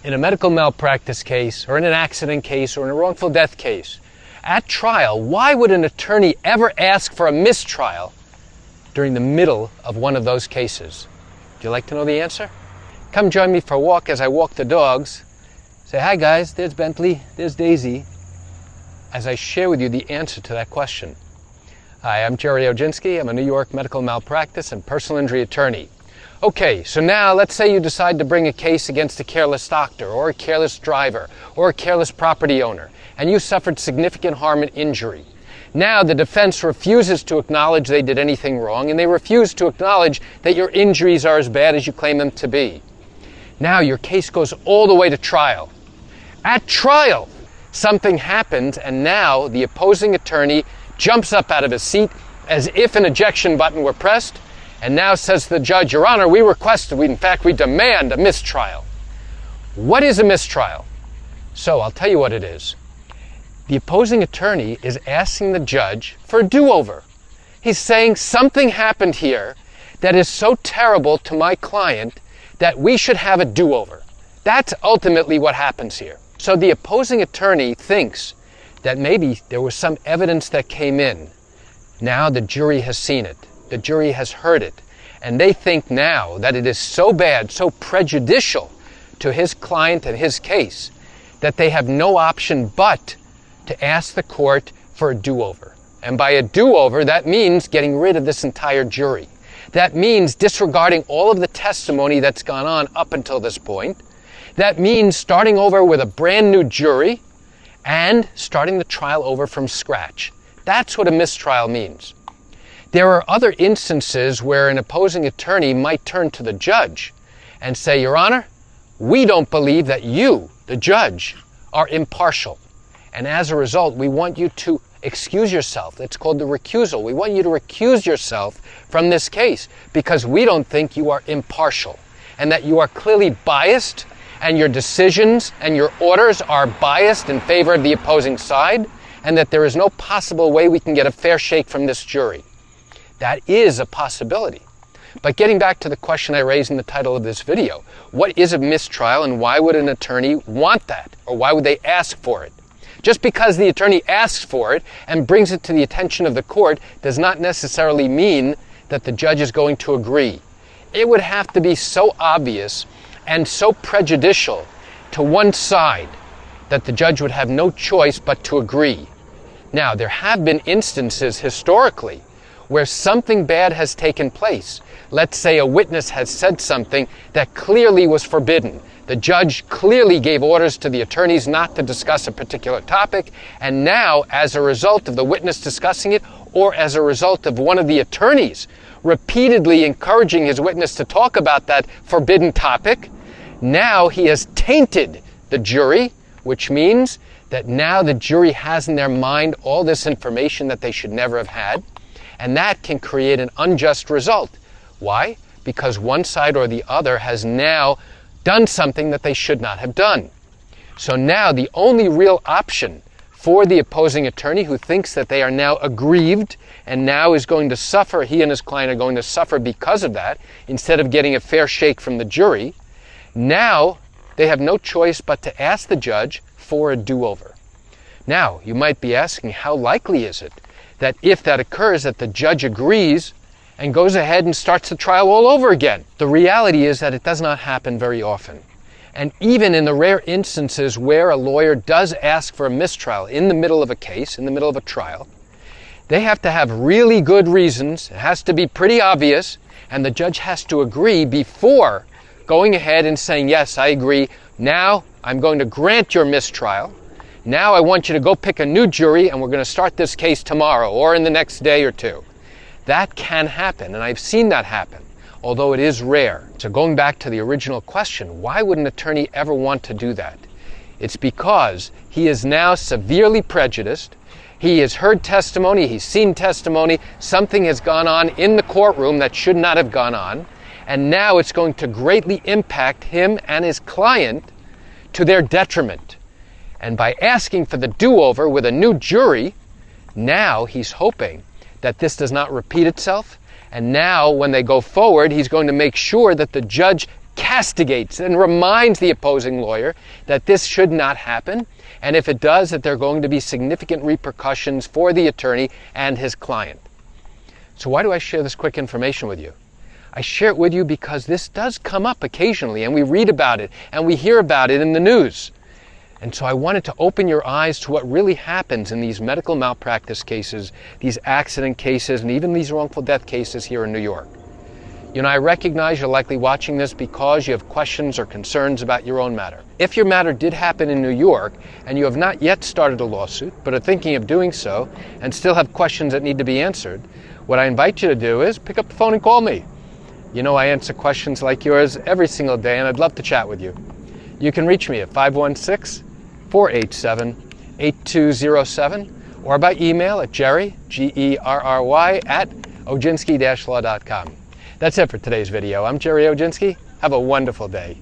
in a medical malpractice case, or in an accident case, or in a wrongful death case, at trial, why would an attorney ever ask for a mistrial during the middle of one of those cases? Would you like to know the answer? Come join me for a walk as I walk the dogs. Say, hi guys, there's Bentley, there's Daisy, as I share with you the answer to that question. Hi, I'm Gerry Oginski. I'm a New York medical malpractice and personal injury attorney. Okay, so now let's say you decide to bring a case against a careless doctor or a careless driver or a careless property owner, and you suffered significant harm and injury. Now the defense refuses to acknowledge they did anything wrong, and they refuse to acknowledge that your injuries are as bad as you claim them to be. Now your case goes all the way to trial. At trial, something happens, and now the opposing attorney jumps up out of his seat as if an ejection button were pressed, and now says to the judge, Your Honor, we demand a mistrial. What is a mistrial? So I'll tell you what it is. The opposing attorney is asking the judge for a do-over. He's saying something happened here that is so terrible to my client that we should have a do-over. That's ultimately what happens here. So the opposing attorney thinks that maybe there was some evidence that came in. Now the jury has seen it. The jury has heard it. And they think now that it is so bad, so prejudicial to his client and his case, that they have no option but to ask the court for a do-over. And by a do-over, that means getting rid of this entire jury. That means disregarding all of the testimony that's gone on up until this point. That means starting over with a brand new jury and starting the trial over from scratch. That's what a mistrial means. There are other instances where an opposing attorney might turn to the judge and say, Your Honor, we don't believe that you, the judge, are impartial. And as a result, we want you to excuse yourself. It's called the recusal. We want you to recuse yourself from this case because we don't think you are impartial and that you are clearly biased and your decisions and your orders are biased in favor of the opposing side and that there is no possible way we can get a fair shake from this jury. That is a possibility. But getting back to the question I raised in the title of this video, what is a mistrial and why would an attorney want that? Or why would they ask for it? Just because the attorney asks for it and brings it to the attention of the court does not necessarily mean that the judge is going to agree. It would have to be so obvious and so prejudicial to one side that the judge would have no choice but to agree. Now, there have been instances historically where something bad has taken place. Let's say a witness has said something that clearly was forbidden. The judge clearly gave orders to the attorneys not to discuss a particular topic, and now, as a result of the witness discussing it, or as a result of one of the attorneys repeatedly encouraging his witness to talk about that forbidden topic, now he has tainted the jury, which means that now the jury has in their mind all this information that they should never have had, and that can create an unjust result. Why? Because one side or the other has now done something that they should not have done. So now the only real option for the opposing attorney who thinks that they are now aggrieved and now is going to suffer, he and his client are going to suffer because of that, instead of getting a fair shake from the jury, now they have no choice but to ask the judge for a do-over. Now, you might be asking, how likely is it that if that occurs, that the judge agrees and goes ahead and starts the trial all over again? The reality is that it does not happen very often. And even in the rare instances where a lawyer does ask for a mistrial in the middle of a case, in the middle of a trial, they have to have really good reasons. It has to be pretty obvious, and the judge has to agree before going ahead and saying, yes, I agree. Now I'm going to grant your mistrial. Now I want you to go pick a new jury, and we're going to start this case tomorrow or in the next day or two. That can happen, and I've seen that happen, although it is rare. So going back to the original question, why would an attorney ever want to do that? It's because he is now severely prejudiced. He has heard testimony, he's seen testimony, something has gone on in the courtroom that should not have gone on, and now it's going to greatly impact him and his client to their detriment. And by asking for the do-over with a new jury, now he's hoping that this does not repeat itself, and now when they go forward, he's going to make sure that the judge castigates and reminds the opposing lawyer that this should not happen, and if it does, that there are going to be significant repercussions for the attorney and his client. So why do I share this quick information with you? I share it with you because this does come up occasionally, and we read about it and we hear about it in the news. And so I wanted to open your eyes to what really happens in these medical malpractice cases, these accident cases, and even these wrongful death cases here in New York. You know, I recognize you're likely watching this because you have questions or concerns about your own matter. If your matter did happen in New York and you have not yet started a lawsuit, but are thinking of doing so and still have questions that need to be answered, what I invite you to do is pick up the phone and call me. You know, I answer questions like yours every single day, and I'd love to chat with you. You can reach me at 516-487-8207 or by email at Gerry, Gerry, at Oginski-law.com. That's it for today's video. I'm Gerry Oginski. Have a wonderful day.